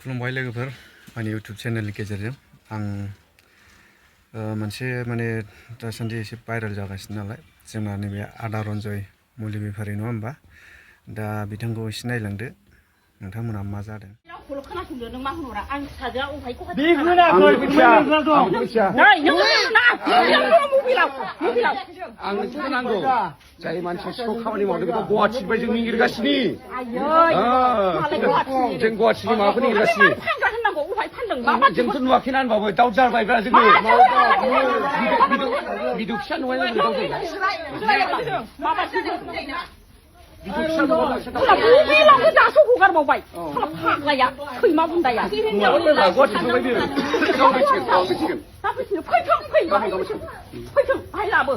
खुलुमबाय लोगोफोर आंनि YouTube चेनेलनि गेजेरजों आं मोनसे माने दासान्दि एसे भाइरेल जागासिनो नालाय जोंना नैबे आदा रन्जय मुलि बेफारि नङा होमबा दा बिथांखौ एसे नायलांदो नोंथांमोना मा जादों जाय मानसिया सिखाव खामानि मावदों बेखौ गुवाहाटिनिफ्राय जों निगिरगासिनो जों गुवाहाटिनि माबाखौ निगिरगासिनो जोंथ' नुवाखैना होनबाबो दाउ जाबायब्रा जोङो बिदु फिसा नुबाय दासो हगारबावबाय फाग्लाया खैमा बुन्दाया फैथों हाय लाबो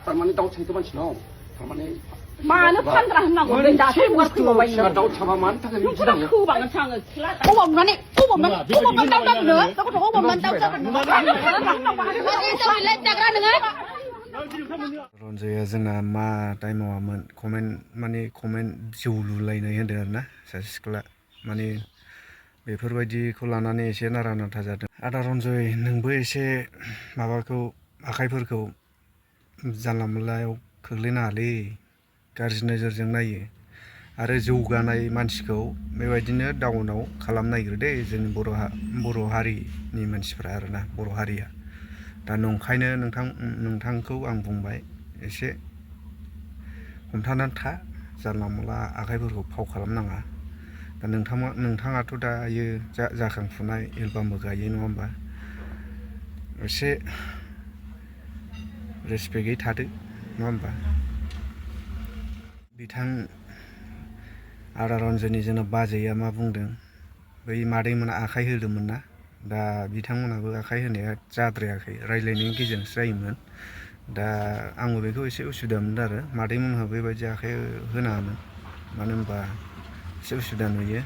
थारमाने दाउ थैथ' मानसिनाव थारमाने मानो फानग्रा होननांगौ दासो हगारफैबावबाय दाउ थाबा मानि थाखाय होबांनोसो आङो अबावनानै दाउ जागोन नोङो दाउखौथ' अबावनानै दाउ जागोन रन्जया जोंना मा टाइमावमोन कमेन्ट जौ लुलायनाय होनदों आरोना सासे सिख्ला माने बेफोरबायदिखौ लानानै एसे नारा नाथा जादों। आदा रन्जय नोंबो एसे माबाखौ आखाइफोरखौ जानला मोनलायाव खोख्लैनाङालै गाज्रि नोजोरजों नायो आरो जौगानाय मानसिखौ बेबायदिनो डाउनाव खालामनो नागिरो दे जोंनि बर' हारिनि मानसिफ्रा आरोना बर' हारिया दा नंखायनो नोंथांखौ आं बुंबाय एसे हमथानानै था जानला मोनला आखाइफोरखौ फाव खालामनाङा दा नोंथाङाथ' दायो जाखांफुनाय एलबामबो गायो नङा होमबा एसे रेसपेक्टयै थादो नङा होमबा बिथां आदा रन्जयनि जोंना बाजैया मा बुंदों बै मादैमोना आखाइ होदोंमोन ना दा बिथांमोनाबो आखाइ होनाया जाद्रायाखै रायज्लायनायनि गेजेरजोंसो जायोमोन दा आंबो बेखौ एसे उसुबिदा मोनदों आरो मादैमोनहा बेबायदि आखाइ होनाङामोन मानो होनबा एसे उसुबिदा नुयो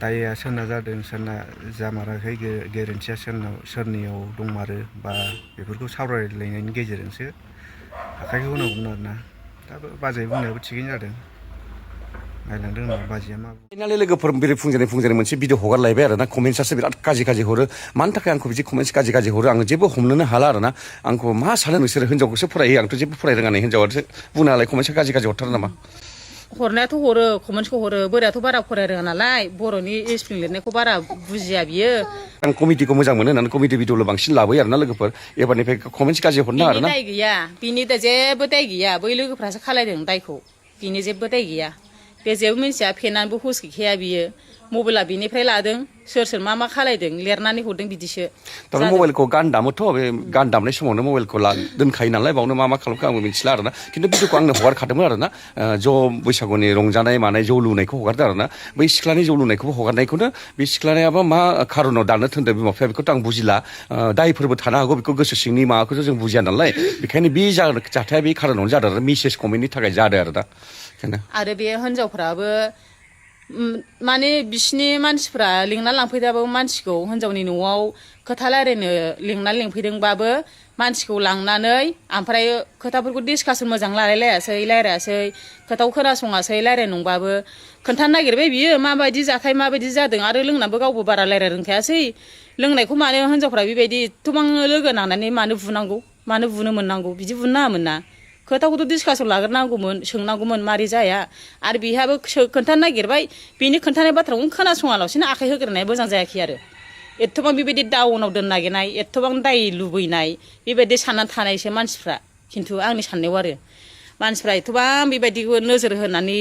दायआ सोरना जादों सोरना जामाराखै गेरेन्थिया सोरनियाव दंमारो बा बेफोरखौ सावरायलायनायनि गेजेरजोंसो आखाइखौ होनांगौमोन आरोना दा बाजै बुंनायाबो थिगैनो जादों नायलांदों होनबा बाजैया मा फाइनालि लोगोफोर बेरे फुंजानि मोनसे भिडिअ हगारलायबाय आरो ना कमेन्ट्सआसो बिराद गाज्रि हरो मानि थाखाय आंखौ बिदि कमेन्ट्स गाज्रि हरो आङो जेबो हमनोनो हाला आरो ना आंखौ मा सानो नोंसोर हिनजावखौसो फरायो आंथ' जेबो फरायरोङानै हिनजावासो बुंनो हालाय कमेन्ट्सआ गाज्रि हरथारो नामा हरनायाथ' हरो कमेन्ट्सखौ हरो बोरायाथ' बारा फरायरोङा नालाय बर'नि स्पेलिं लिरनायखौ बारा बुजिया बियो आं कमिटिखौ मोजां मोनो होननानै कमिटि भिडिअल' बांसिन लाबोयो आरोना लोगोफोर एबारनिफ्राय कमेन्ट्स गाज्रि हरनो आरोना दाय गैया बिनि दा जेबो दाय गैया बै लोगोफ्रासो खालायदों दायखौ बिनि जेबो दाय गैया बे जेबो मिन्थिया फेनानैबो हुस गैखाया बियो मबाइला बिनिफ्राय लादों सोर मा खालायदों लिरनानै हरदों बिदिसो थारमाने मबाइलखौ गान दामोथ' बे गान दामनाय समावनो मबाइलखौ दोनखायो नालाय बावनो मा खालामखो आंबो मिथिला आरोना खिन्थु भिडिअखौ आंनो हगारखादोंमोन आरोना ज' बैसागुनि रंजानाय मानाय जौ लुनायखौ हगारदों आरोना बै सिख्लानि जौ लुनायखौबो हगारनायखौनो बे सिख्लायाबा मा खारनाव दाननो थोनदों बिमा बिफाया बेखौथ' आं बुजिला दायफोरबो थानो हागौ बेखौ गोसो सिंनि माबाखौथ' जों बुजिया नालाय बेखायनो बे जाथाया बे खारनावनो जादों आरो मेसेज कमेन्टनि थाखाय जादों आरो दा आरो बे हिनजावफ्राबो माने बिसिनि मानसिफ्रा लिंना लांफैदाबो मानसिखौ हिनजावनि न'आव खोथा रायलायनो लिंनानै लिंफैदोंबाबो मानसिखौ लांनानै ओमफ्राय खोथाफोरखौ डिसकासन मोजां रायलायासै खोथाखौ खोनासङासै रायलायनो नंबाबो खोन्थानो नागिरबाय बियो माबायदि जाथाय माबायदि जादों आरो लोंनाबो गावबो बारा रायलायनो रोंखायासै लोंनायखौ मानो हिनजावफ्रा बेबायदि एथ'बां लोगो नांनानै मानो बुनांगौ मानो बुनो मोननांगौ बिदि बुनो नाङामोन ना खोथाखौथ' डिसकासन लाग्रोनांगौमोन सोंनांगौमोन मारै जाया आरो बिहाबो खोन्थानो नागिरबाय बिनि खोन्थानाय बाथ्राखौ खोनासङालासिनो आखाइ होग्रोनाया मोजां जायाखै आरो एथ'बां बेबायदि डाउनाव दोननो नागिरनाय एथ'बां दाय लुबैनाय बेबायदि साननानै थानायसो मानसिफ्रा खिन्थु आंनि साननायाव आरो मानसिफ्रा एथ'बां बेबायदिखौ नोजोर होनानै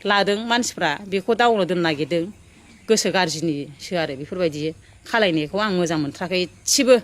लादों मानसिफ्रा बेखौ डाउनाव दोननो नागिरदों गोसो गाज्रिनिसो आरो बेफोरबायदि खालायनायखौ आं मोजां मोनथाराखै एसेबो